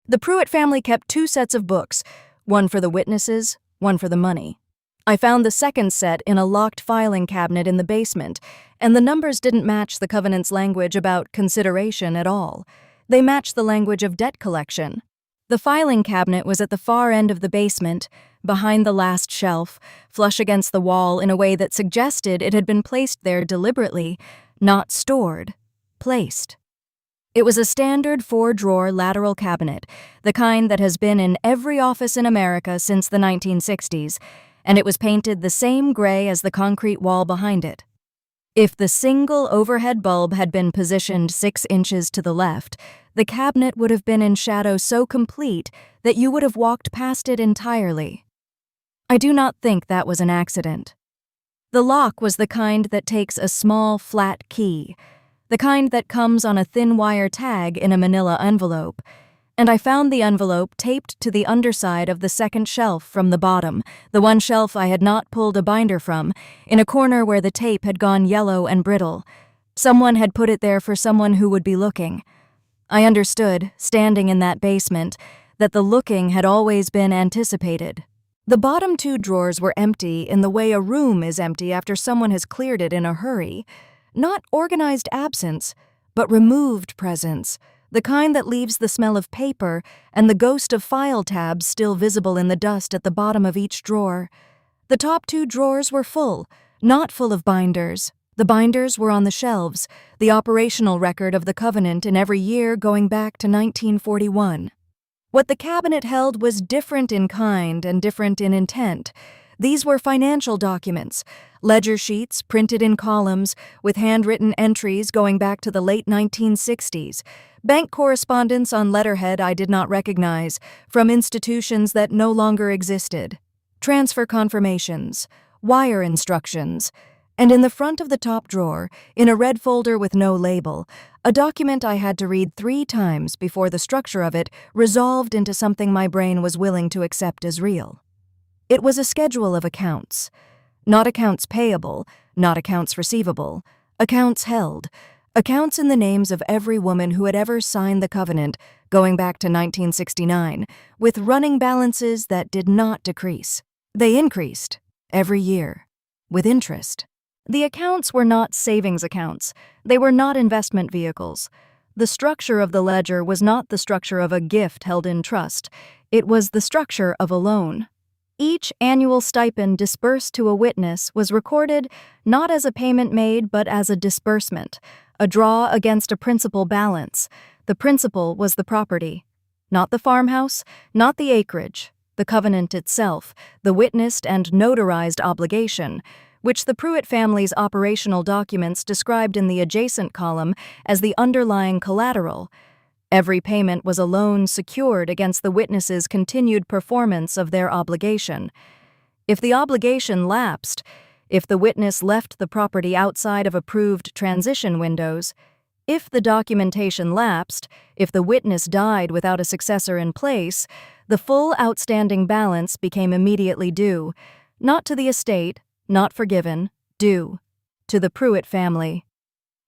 The Pruitt family kept 2 sets of books, one for the witnesses, one for the money. I found the second set in a locked filing cabinet in the basement, and the numbers didn't match the covenant's language about consideration at all. They matched the language of debt collection. The filing cabinet was at the far end of the basement, behind the last shelf, flush against the wall in a way that suggested it had been placed there deliberately, not stored, placed. It was a standard 4-drawer lateral cabinet, the kind that has been in every office in America since the 1960s, and it was painted the same gray as the concrete wall behind it. If the single overhead bulb had been positioned 6 inches to the left, the cabinet would have been in shadow so complete that you would have walked past it entirely. I do not think that was an accident. The lock was the kind that takes a small, flat key, the kind that comes on a thin wire tag in a manila envelope, and I found the envelope taped to the underside of the second shelf from the bottom, the one shelf I had not pulled a binder from, in a corner where the tape had gone yellow and brittle. Someone had put it there for someone who would be looking. I understood, standing in that basement, that the looking had always been anticipated. The bottom 2 drawers were empty in the way a room is empty after someone has cleared it in a hurry. Not organized absence, but removed presence, the kind that leaves the smell of paper and the ghost of file tabs still visible in the dust at the bottom of each drawer. The top 2 drawers were full, not full of binders. The binders were on the shelves, the operational record of the covenant in every year going back to 1941. What the cabinet held was different in kind and different in intent. These were financial documents, ledger sheets printed in columns with handwritten entries going back to the late 1960s, bank correspondence on letterhead I did not recognize from institutions that no longer existed, transfer confirmations, wire instructions, and in the front of the top drawer, in a red folder with no label, a document I had to read 3 times before the structure of it resolved into something my brain was willing to accept as real. It was a schedule of accounts. Not accounts payable, not accounts receivable, accounts held, accounts in the names of every woman who had ever signed the covenant going back to 1969, with running balances that did not decrease. They increased, every year, with interest. The accounts were not savings accounts. They were not investment vehicles. The structure of the ledger was not the structure of a gift held in trust. It was the structure of a loan. Each annual stipend disbursed to a witness was recorded not as a payment made but as a disbursement, a draw against a principal balance. The principal was the property. Not the farmhouse, not the acreage, the covenant itself, the witnessed and notarized obligation, which the Pruitt family's operational documents described in the adjacent column as the underlying collateral. Every payment was a loan secured against the witness's continued performance of their obligation. If the obligation lapsed, if the witness left the property outside of approved transition windows, if the documentation lapsed, if the witness died without a successor in place, the full outstanding balance became immediately due, not to the estate, not forgiven, due, to the Pruitt family.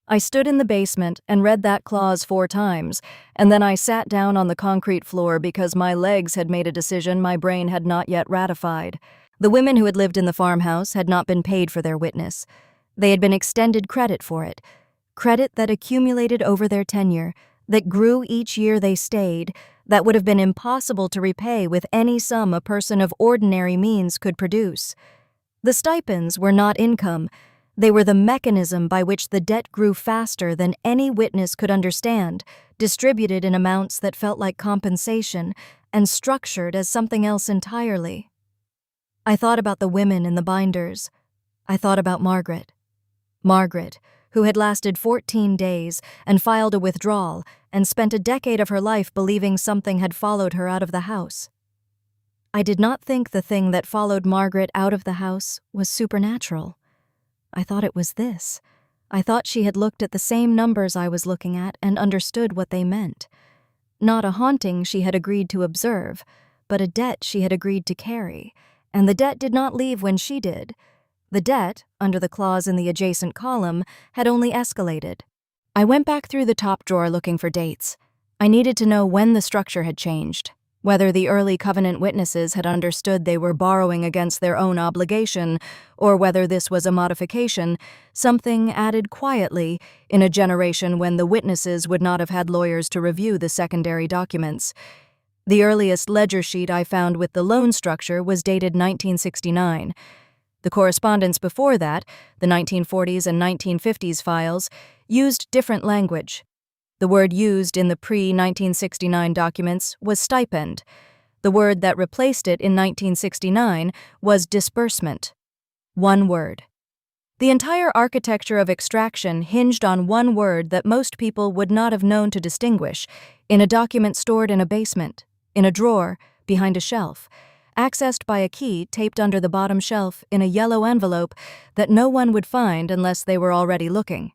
I stood in the basement and read that clause 4 times, and then I sat down on the concrete floor because my legs had made a decision my brain had not yet ratified. The women who had lived in the farmhouse had not been paid for their witness. They had been extended credit for it, credit that accumulated over their tenure, that grew each year they stayed, that would have been impossible to repay with any sum a person of ordinary means could produce. The stipends were not income. They were the mechanism by which the debt grew faster than any witness could understand, distributed in amounts that felt like compensation, and structured as something else entirely. I thought about the women in the binders. I thought about Margaret. Margaret, who had lasted 14 days and filed a withdrawal and spent a decade of her life believing something had followed her out of the house. I did not think the thing that followed Margaret out of the house was supernatural. I thought it was this. I thought she had looked at the same numbers I was looking at and understood what they meant. Not a haunting she had agreed to observe, but a debt she had agreed to carry, and the debt did not leave when she did. The debt, under the clause in the adjacent column, had only escalated. I went back through the top drawer looking for dates. I needed to know when the structure had changed, whether the early Covenant witnesses had understood they were borrowing against their own obligation, or whether this was a modification, something added quietly in a generation when the witnesses would not have had lawyers to review the secondary documents. The earliest ledger sheet I found with the loan structure was dated 1969. The correspondence before that, the 1940s and 1950s files, used different language. The word used in the pre-1969 documents was stipend. The word that replaced it in 1969 was disbursement. One word. The entire architecture of extraction hinged on one word that most people would not have known to distinguish, in a document stored in a basement, in a drawer, behind a shelf, accessed by a key taped under the bottom shelf in a yellow envelope that no one would find unless they were already looking.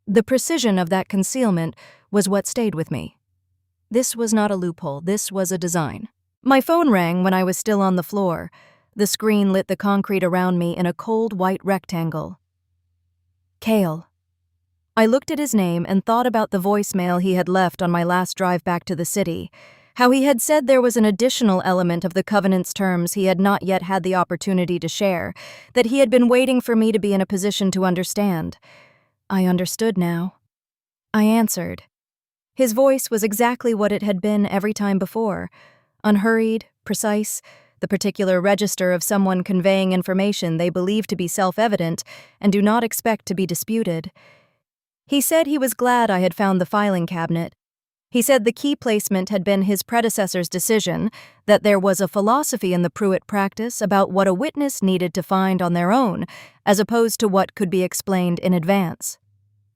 The precision of that concealment was what stayed with me. This was not a loophole, this was a design. My phone rang when I was still on the floor. The screen lit the concrete around me in a cold white rectangle. Cale. I looked at his name and thought about the voicemail he had left on my last drive back to the city, how he had said there was an additional element of the Covenant's terms he had not yet had the opportunity to share, that he had been waiting for me to be in a position to understand. I understood now. I answered. His voice was exactly what it had been every time before, unhurried, precise, the particular register of someone conveying information they believe to be self-evident and do not expect to be disputed. He said he was glad I had found the filing cabinet. He said the key placement had been his predecessor's decision, that there was a philosophy in the Pruitt practice about what a witness needed to find on their own, as opposed to what could be explained in advance.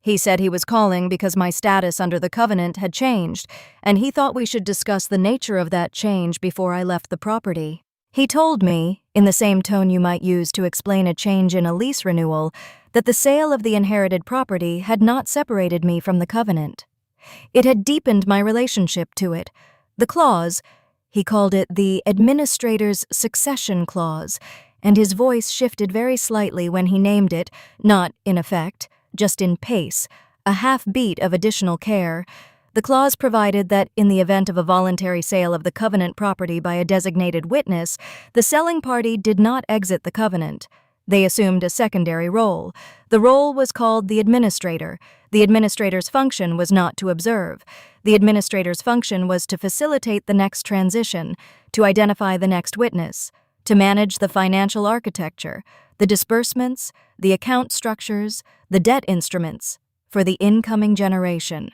He said he was calling because my status under the Covenant had changed, and he thought we should discuss the nature of that change before I left the property. He told me, in the same tone you might use to explain a change in a lease renewal, that the sale of the inherited property had not separated me from the Covenant. It had deepened my relationship to it. The clause, he called it the Administrator's Succession Clause, and his voice shifted very slightly when he named it, not in effect, just in pace, a half beat of additional care. The clause provided that, in the event of a voluntary sale of the Covenant property by a designated witness, the selling party did not exit the Covenant. They assumed a secondary role. The role was called the administrator. The administrator's function was not to observe. The administrator's function was to facilitate the next transition, to identify the next witness, to manage the financial architecture, the disbursements, the account structures, the debt instruments, for the incoming generation.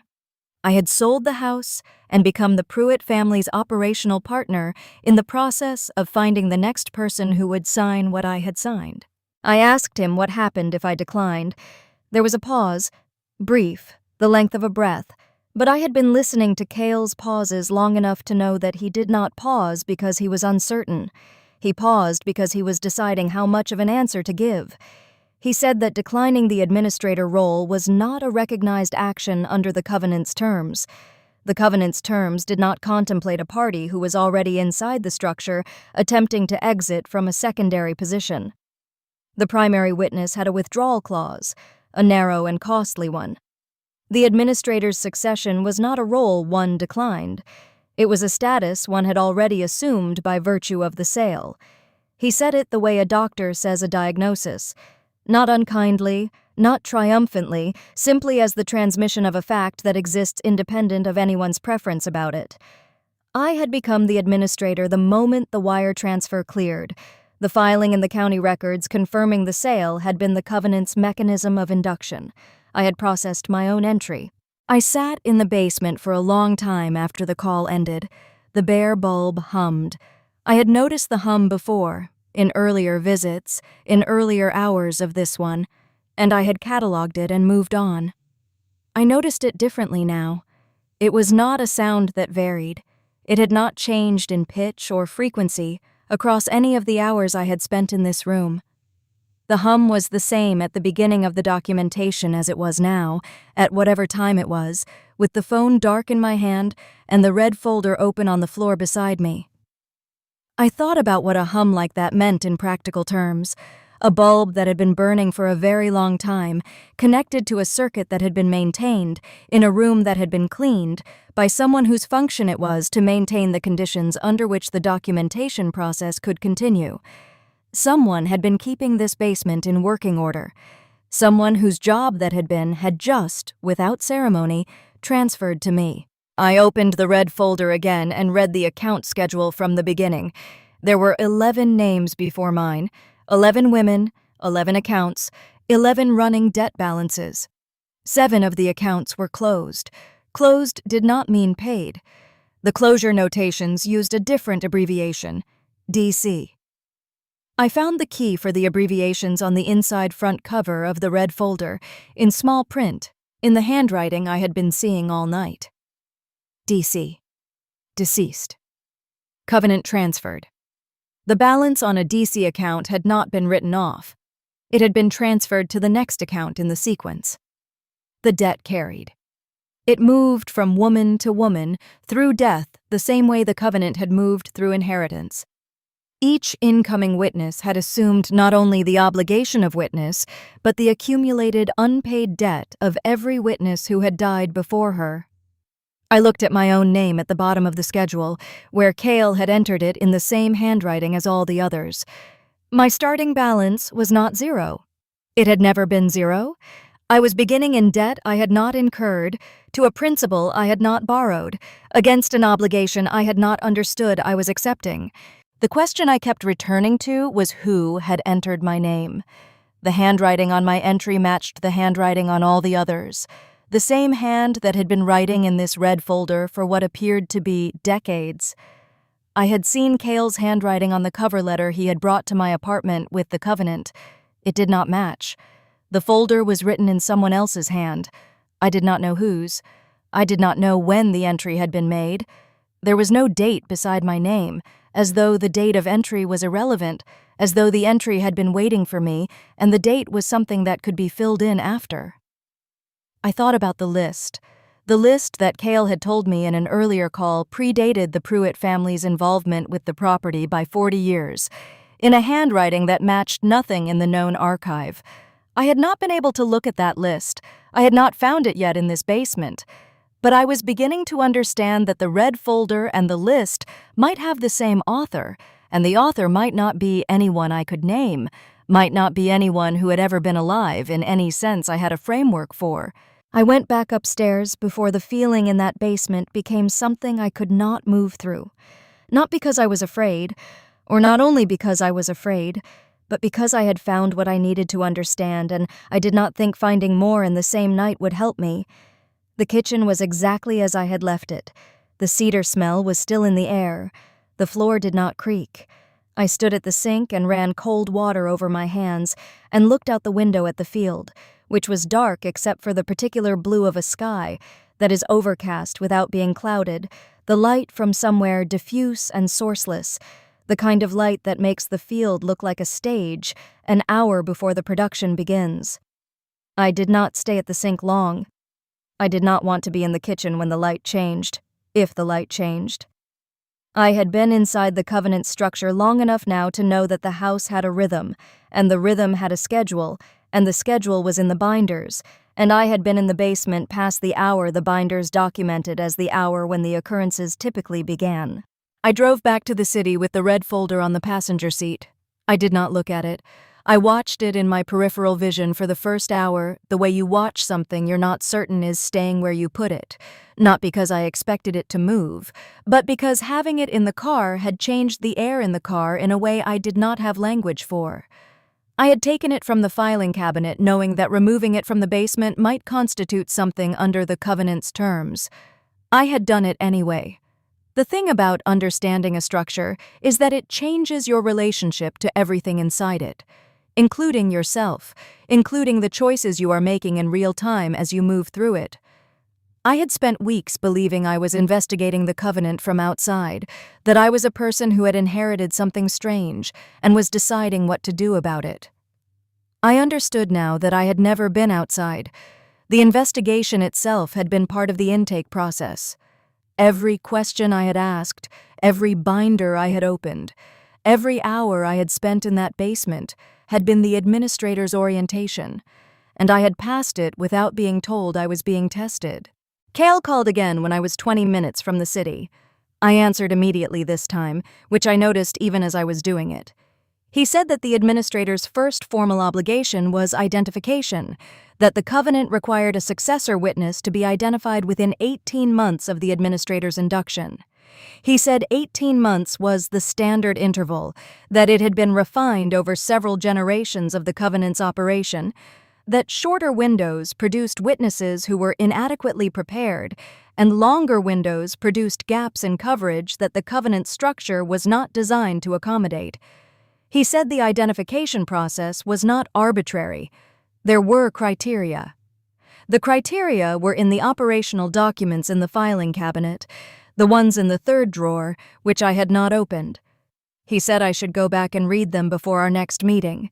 I had sold the house and become the Pruitt family's operational partner in the process of finding the next person who would sign what I had signed. I asked him what happened if I declined. There was a pause, brief, the length of a breath, but I had been listening to Cale's pauses long enough to know that he did not pause because he was uncertain. He paused because he was deciding how much of an answer to give. He said that declining the administrator role was not a recognized action under the Covenant's terms. The Covenant's terms did not contemplate a party who was already inside the structure attempting to exit from a secondary position. The primary witness had a withdrawal clause, a narrow and costly one. The administrator's succession was not a role one declined. It was a status one had already assumed by virtue of the sale. He said it the way a doctor says a diagnosis, not unkindly, not triumphantly, simply as the transmission of a fact that exists independent of anyone's preference about it. I had become the administrator the moment the wire transfer cleared. The filing in the county records confirming the sale had been the Covenant's mechanism of induction. I had processed my own entry. I sat in the basement for a long time after the call ended. The bare bulb hummed. I had noticed the hum before, in earlier visits, in earlier hours of this one, and I had catalogued it and moved on. I noticed it differently now. It was not a sound that varied. It had not changed in pitch or frequency across any of the hours I had spent in this room. The hum was the same at the beginning of the documentation as it was now, at whatever time it was, with the phone dark in my hand and the red folder open on the floor beside me. I thought about what a hum like that meant in practical terms. a bulb that had been burning for a very long time, connected to a circuit that had been maintained, in a room that had been cleaned, by someone whose function it was to maintain the conditions under which the documentation process could continue. Someone had been keeping this basement in working order. Someone whose job that had just, without ceremony, transferred to me. I opened the red folder again and read the account schedule from the beginning. There were 11 names before mine, 11 women, 11 accounts, 11 running debt balances. 7 of the accounts were closed. Closed did not mean paid. The closure notations used a different abbreviation, DC. I found the key for the abbreviations on the inside front cover of the red folder, in small print, in the handwriting I had been seeing all night. DC. Deceased. Covenant transferred. The balance on a DC account had not been written off. It had been transferred to the next account in the sequence. The debt carried. It moved from woman to woman, through death, the same way the covenant had moved through inheritance. Each incoming witness had assumed not only the obligation of witness, but the accumulated unpaid debt of every witness who had died before her. I looked at my own name at the bottom of the schedule, where Cale had entered it in the same handwriting as all the others. My starting balance was not 0. It had never been 0. I was beginning in debt I had not incurred, to a principal I had not borrowed, against an obligation I had not understood I was accepting. The question I kept returning to was who had entered my name. The handwriting on my entry matched the handwriting on all the others. The same hand that had been writing in this red folder for what appeared to be decades. I had seen Cale's handwriting on the cover letter he had brought to my apartment with the covenant. It did not match. The folder was written in someone else's hand. I did not know whose. I did not know when the entry had been made. There was no date beside my name, as though the date of entry was irrelevant, as though the entry had been waiting for me, and the date was something that could be filled in after. I thought about the list. The list that Cale had told me in an earlier call predated the Pruitt family's involvement with the property by 40 years, in a handwriting that matched nothing in the known archive. I had not been able to look at that list. I had not found it yet in this basement. But I was beginning to understand that the red folder and the list might have the same author, and the author might not be anyone I could name, might not be anyone who had ever been alive in any sense I had a framework for. I went back upstairs before the feeling in that basement became something I could not move through. Not because I was afraid, or not only because I was afraid, but because I had found what I needed to understand, and I did not think finding more in the same night would help me. The kitchen was exactly as I had left it. The cedar smell was still in the air. The floor did not creak. I stood at the sink and ran cold water over my hands and looked out the window at the field, which was dark except for the particular blue of a sky that is overcast without being clouded, the light from somewhere diffuse and sourceless, the kind of light that makes the field look like a stage an hour before the production begins. I did not stay at the sink long. I did not want to be in the kitchen when the light changed, if the light changed. I had been inside the covenant structure long enough now to know that the house had a rhythm, and the rhythm had a schedule, and the schedule was in the binders, and I had been in the basement past the hour the binders documented as the hour when the occurrences typically began. I drove back to the city with the red folder on the passenger seat. I did not look at it. I watched it in my peripheral vision for the first hour, the way you watch something you're not certain is staying where you put it, not because I expected it to move, but because having it in the car had changed the air in the car in a way I did not have language for. I had taken it from the filing cabinet knowing that removing it from the basement might constitute something under the covenant's terms. I had done it anyway. The thing about understanding a structure is that it changes your relationship to everything inside it, including yourself, including the choices you are making in real time as you move through it. I had spent weeks believing I was investigating the covenant from outside, that I was a person who had inherited something strange and was deciding what to do about it. I understood now that I had never been outside. The investigation itself had been part of the intake process. Every question I had asked, every binder I had opened, every hour I had spent in that basement had been the administrator's orientation, and I had passed it without being told I was being tested. Cale called again when I was 20 minutes from the city. I answered immediately this time, which I noticed even as I was doing it. He said that the administrator's first formal obligation was identification, that the covenant required a successor witness to be identified within 18 months of the administrator's induction. He said 18 months was the standard interval, that it had been refined over several generations of the covenant's operation, that shorter windows produced witnesses who were inadequately prepared, and longer windows produced gaps in coverage that the covenant structure was not designed to accommodate. He said the identification process was not arbitrary. There were criteria. The criteria were in the operational documents in the filing cabinet, the ones in the third drawer, which I had not opened. He said I should go back and read them before our next meeting.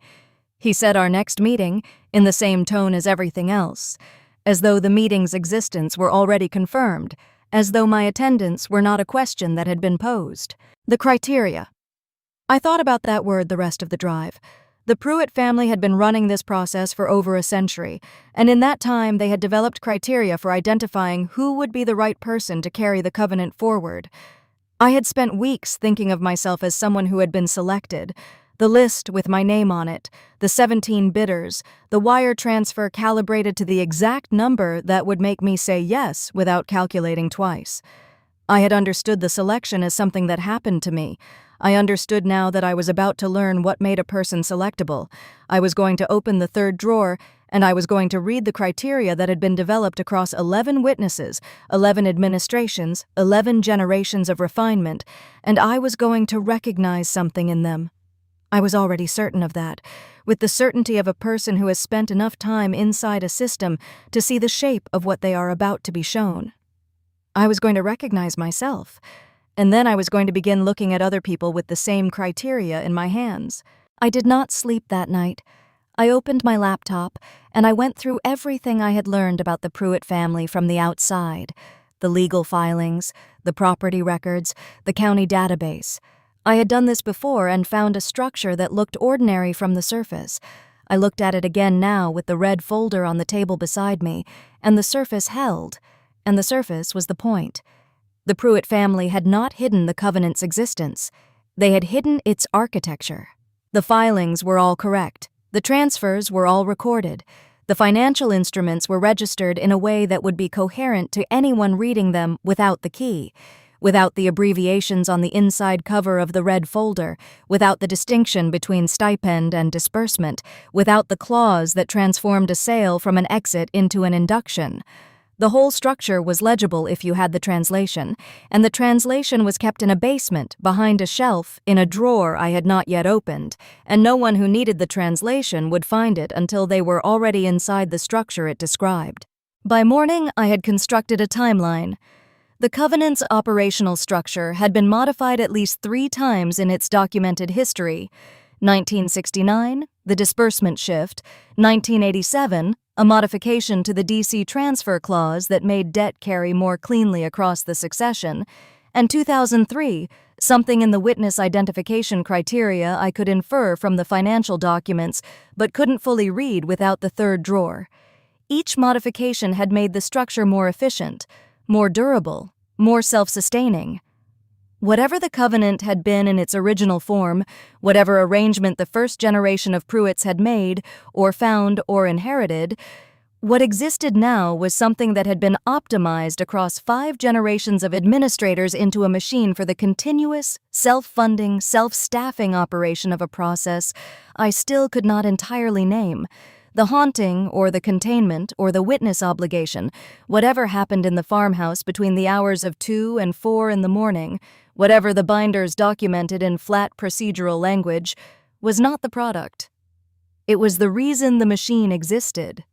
He said our next meeting, in the same tone as everything else, as though the meeting's existence were already confirmed, as though my attendance were not a question that had been posed. The criteria. I thought about that word the rest of the drive. The Pruitt family had been running this process for over a century, and in that time they had developed criteria for identifying who would be the right person to carry the covenant forward. I had spent weeks thinking of myself as someone who had been selected, the list with my name on it, the 17 bidders, the wire transfer calibrated to the exact number that would make me say yes without calculating twice. I had understood the selection as something that happened to me. I understood now that I was about to learn what made a person selectable. I was going to open the third drawer, and I was going to read the criteria that had been developed across 11 witnesses, 11 administrations, 11 generations of refinement, and I was going to recognize something in them. I was already certain of that, with the certainty of a person who has spent enough time inside a system to see the shape of what they are about to be shown. I was going to recognize myself, and then I was going to begin looking at other people with the same criteria in my hands. I did not sleep that night. I opened my laptop, and I went through everything I had learned about the Pruitt family from the outside, the legal filings, the property records, the county database. I had done this before and found a structure that looked ordinary from the surface. I looked at it again now with the red folder on the table beside me, and the surface held, and the surface was the point. The Pruitt family had not hidden the covenant's existence. They had hidden its architecture. The filings were all correct. The transfers were all recorded. The financial instruments were registered in a way that would be coherent to anyone reading them without the key, without the abbreviations on the inside cover of the red folder, without the distinction between stipend and disbursement, without the clause that transformed a sale from an exit into an induction. The whole structure was legible if you had the translation, and the translation was kept in a basement, behind a shelf, in a drawer I had not yet opened, and no one who needed the translation would find it until they were already inside the structure it described. By morning, I had constructed a timeline. The Covenant's operational structure had been modified at least 3 times in its documented history. 1969, the disbursement shift. 1987, a modification to the DC transfer clause that made debt carry more cleanly across the succession. And 2003, something in the witness identification criteria I could infer from the financial documents but couldn't fully read without the third drawer. Each modification had made the structure more efficient, more durable, more self-sustaining. Whatever the covenant had been in its original form, whatever arrangement the first generation of Pruitts had made, or found, or inherited, what existed now was something that had been optimized across 5 generations of administrators into a machine for the continuous, self-funding, self-staffing operation of a process I still could not entirely name. The haunting, or the containment, or the witness obligation, whatever happened in the farmhouse between the hours of 2 and 4 in the morning, whatever the binders documented in flat procedural language, was not the product. It was the reason the machine existed.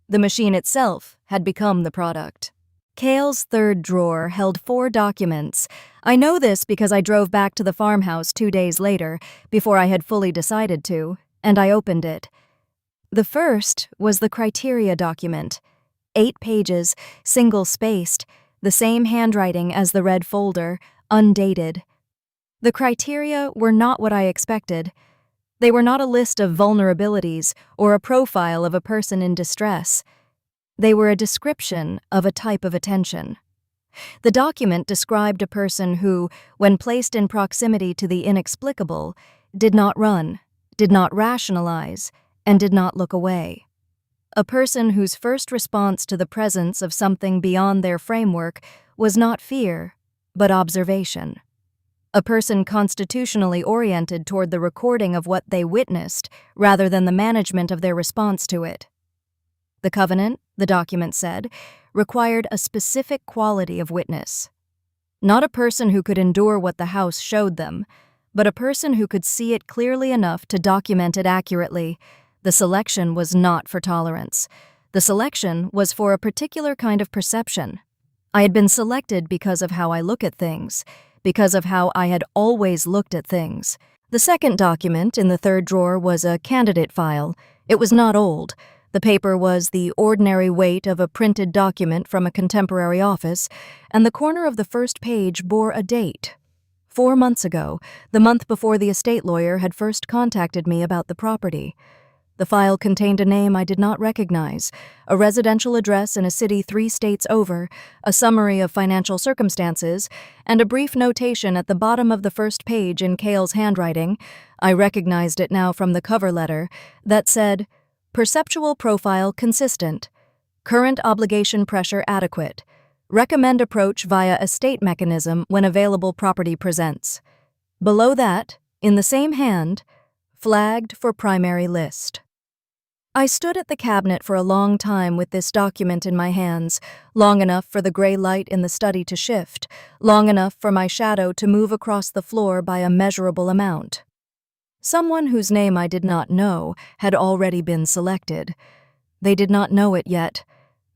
The machine itself had become the product. Cale's third drawer held 4 documents. I know this because I drove back to the farmhouse 2 days later, before I had fully decided to, and I opened it. The first was the criteria document. 8 pages, single-spaced, the same handwriting as the red folder, undated. The criteria were not what I expected. They were not a list of vulnerabilities or a profile of a person in distress. They were a description of a type of attention. The document described a person who, when placed in proximity to the inexplicable, did not run, did not rationalize, and did not look away. A person whose first response to the presence of something beyond their framework was not fear, but observation. A person constitutionally oriented toward the recording of what they witnessed rather than the management of their response to it. The covenant, the document said, required a specific quality of witness. Not a person who could endure what the house showed them, but a person who could see it clearly enough to document it accurately. The selection was not for tolerance. The selection was for a particular kind of perception. I had been selected because of how I look at things, because of how I had always looked at things. The second document in the third drawer was a candidate file. It was not old. The paper was the ordinary weight of a printed document from a contemporary office, and the corner of the first page bore a date. 4 months ago, the month before the estate lawyer had first contacted me about the property. The file contained a name I did not recognize, a residential address in a city 3 states over, a summary of financial circumstances, and a brief notation at the bottom of the first page in Cale's handwriting — I recognized it now from the cover letter — that said, "Perceptual profile consistent. Current obligation pressure adequate. Recommend approach via estate mechanism when available property presents." Below that, in the same hand, flagged for primary list. I stood at the cabinet for a long time with this document in my hands, long enough for the gray light in the study to shift, long enough for my shadow to move across the floor by a measurable amount. Someone whose name I did not know had already been selected. They did not know it yet.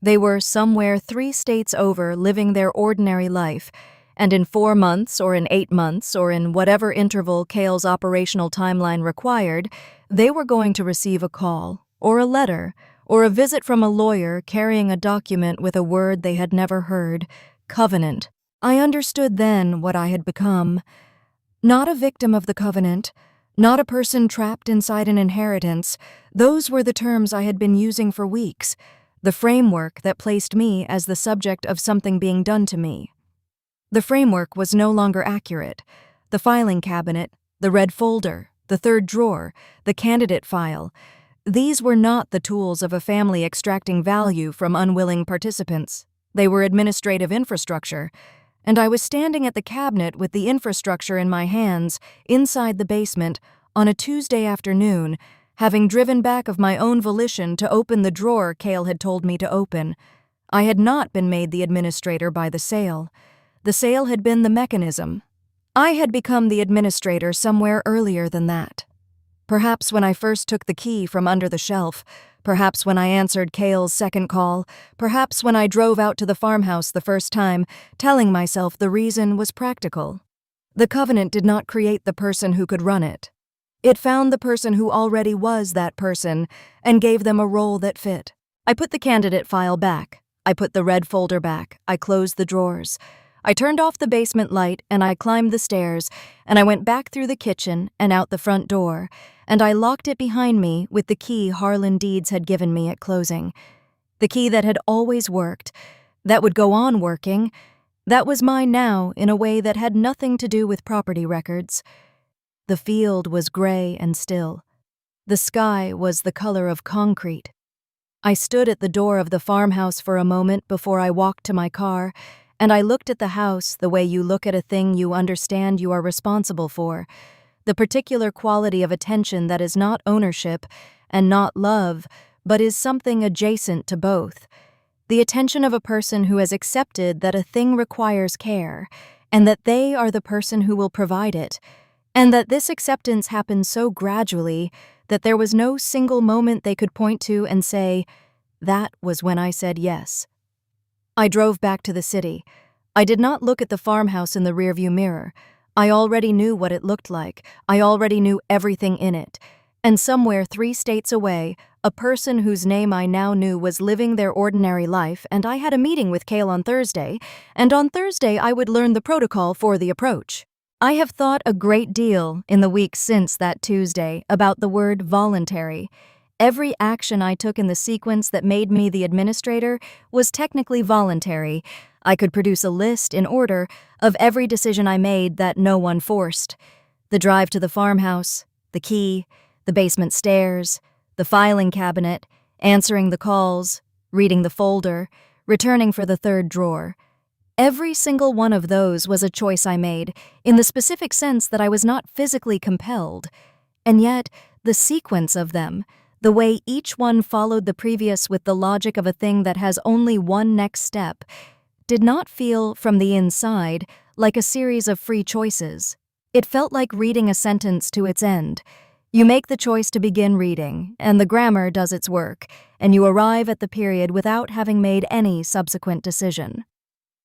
They were somewhere 3 states over living their ordinary life, and in 4 months or in 8 months or in whatever interval Cale's operational timeline required, they were going to receive a call, or a letter, or a visit from a lawyer carrying a document with a word they had never heard — covenant. I understood then what I had become. Not a victim of the covenant, not a person trapped inside an inheritance. Those were the terms I had been using for weeks, the framework that placed me as the subject of something being done to me. The framework was no longer accurate. The filing cabinet, the red folder, the third drawer, the candidate file — these were not the tools of a family extracting value from unwilling participants. They were administrative infrastructure, and I was standing at the cabinet with the infrastructure in my hands, inside the basement, on a Tuesday afternoon, having driven back of my own volition to open the drawer Cale had told me to open. I had not been made the administrator by the sale. The sale had been the mechanism. I had become the administrator somewhere earlier than that. Perhaps when I first took the key from under the shelf, perhaps when I answered Cale's second call, perhaps when I drove out to the farmhouse the first time, telling myself the reason was practical. The covenant did not create the person who could run it. It found the person who already was that person and gave them a role that fit. I put the candidate file back. I put the red folder back. I closed the drawers. I turned off the basement light and I climbed the stairs, and I went back through the kitchen and out the front door, and I locked it behind me with the key Harlan Deeds had given me at closing. The key that had always worked, that would go on working, that was mine now in a way that had nothing to do with property records. The field was gray and still. The sky was the color of concrete. I stood at the door of the farmhouse for a moment before I walked to my car, and I looked at the house the way you look at a thing you understand you are responsible for, the particular quality of attention that is not ownership and not love, but is something adjacent to both. The attention of a person who has accepted that a thing requires care, and that they are the person who will provide it, and that this acceptance happened so gradually that there was no single moment they could point to and say, "That was when I said yes." I drove back to the city. I did not look at the farmhouse in the rearview mirror. I already knew what it looked like. I already knew everything in it. And somewhere 3 states away, a person whose name I now knew was living their ordinary life, and I had a meeting with Cale on Thursday, and on Thursday I would learn the protocol for the approach. I have thought a great deal in the weeks since that Tuesday about the word voluntary. Every action I took in the sequence that made me the administrator was technically voluntary. I could produce a list in order of every decision I made that no one forced. The drive to the farmhouse, the key, the basement stairs, the filing cabinet, answering the calls, reading the folder, returning for the third drawer. Every single one of those was a choice I made, in the specific sense that I was not physically compelled. And yet, the sequence of them, the way each one followed the previous with the logic of a thing that has only one next step, did not feel, from the inside, like a series of free choices. It felt like reading a sentence to its end. You make the choice to begin reading, and the grammar does its work, and you arrive at the period without having made any subsequent decision.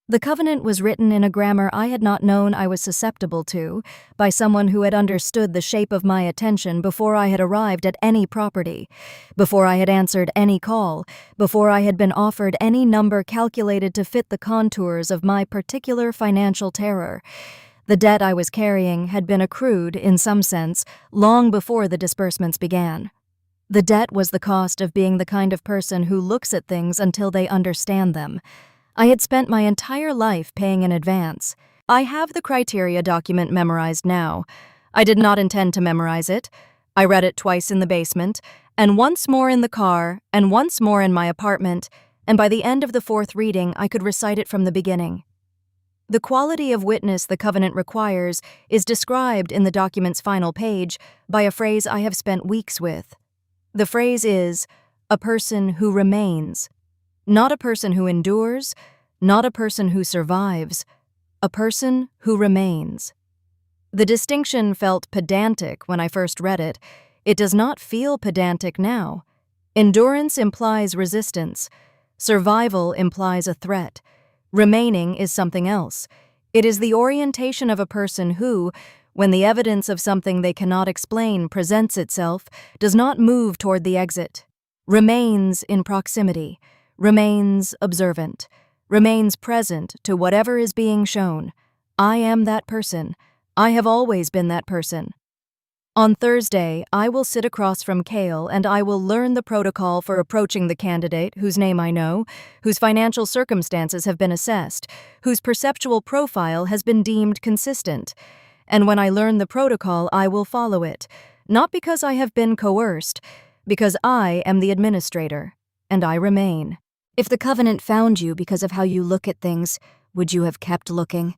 The covenant was written in a grammar I had not known I was susceptible to, by someone who had understood the shape of my attention before I had arrived at any property, before I had answered any call, before I had been offered any number calculated to fit the contours of my particular financial terror. The debt I was carrying had been accrued, in some sense, long before the disbursements began. The debt was the cost of being the kind of person who looks at things until they understand them. I had spent my entire life paying in advance. I have the criteria document memorized now. I did not intend to memorize it. I read it twice in the basement, and once more in the car, and once more in my apartment, and by the end of the fourth reading I could recite it from the beginning. The quality of witness the covenant requires is described in the document's final page by a phrase I have spent weeks with. The phrase is, "a person who remains." Not a person who endures, not a person who survives, a person who remains. The distinction felt pedantic when I first read it. It does not feel pedantic now. Endurance implies resistance. Survival implies a threat. Remaining is something else. It is the orientation of a person who, when the evidence of something they cannot explain presents itself, does not move toward the exit. Remains in proximity. Remains observant, remains present to whatever is being shown. I am that person. I have always been that person. On Thursday, I will sit across from Cale and I will learn the protocol for approaching the candidate whose name I know, whose financial circumstances have been assessed, whose perceptual profile has been deemed consistent. And when I learn the protocol, I will follow it, not because I have been coerced, because I am the administrator, and I remain. If the covenant found you because of how you look at things, would you have kept looking?